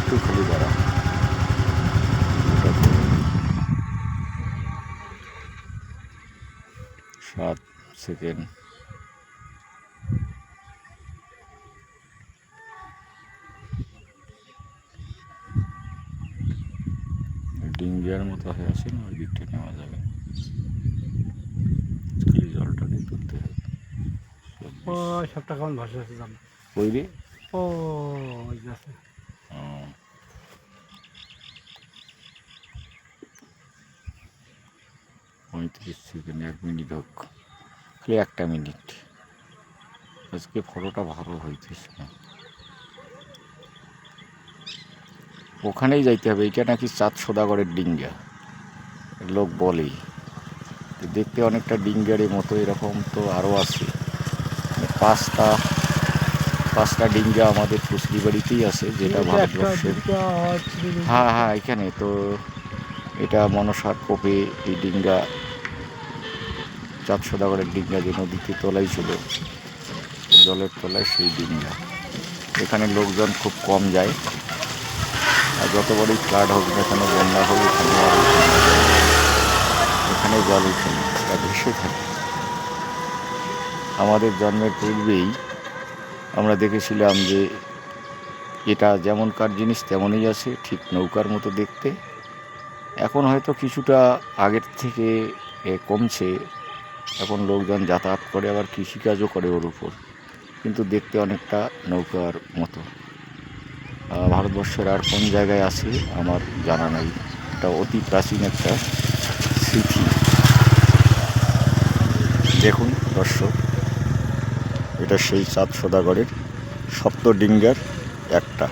একটু খালি দাঁড়া। 7 সেকেন্ড। ডিঙ্গিয়ার মতো হয়ে আছে না, ওই দিকটা নেওয়া যাবে। খালি জলটা নিয়ে তুলতে হবে। ও সবটা কেমন ভাসে আছে জানো? ওই রে, ও ওই যে আছে। 35 সেকেন্ড, 1 মিনিট হোক, খালি 1টা মিনিট। আজকে ফটোটা ভালো হইতেছে না। ওখানেই যাইতে হবে। এটা নাকি চাঁদ সদাগরের ডিঙ্গা, লোক বলেই। দেখতে অনেকটা ডিঙ্গারের মতো, এরকম তো আরও আছে। 5টা ডিঙ্গা আমাদের কুশলি বাড়িতেই আছে, যেটা ভারতবর্ষের। হ্যাঁ হ্যাঁ, এখানে তো এটা মনসার কোপে এই ডিঙ্গা, চাঁদ সদাগরের ডিঙ্গা যে নদীতে তোলাই ছিল, জলের তলায় সেই ডিঙ্গা। এখানে লোকজন খুব কম যায়, আর যতবারই ফ্লাড হোক না কেন, বন্যা হোক, এখানে জল উঠে না, এটা ভেসে থাকে। আমাদের জন্মের পূর্বেই আমরা দেখেছিলাম যে এটা যেমনকার জিনিস তেমনই আছে, ঠিক নৌকার মতো দেখতে। এখন হয়তো কিছুটা আগের থেকে কমছে, এখন লোকজন যাতায়াত করে, আবার কৃষিকাজও করে ওর উপর, কিন্তু দেখতে অনেকটা নৌকার মতো। ভারতবর্ষের আর কোন জায়গায় আছে আমার জানা নাই। এটা অতি প্রাচীন একটা স্মৃতি। দেখুন দর্শক, এটা সেই চাঁদ সদাগরের সপ্তডিঙ্গার একটা।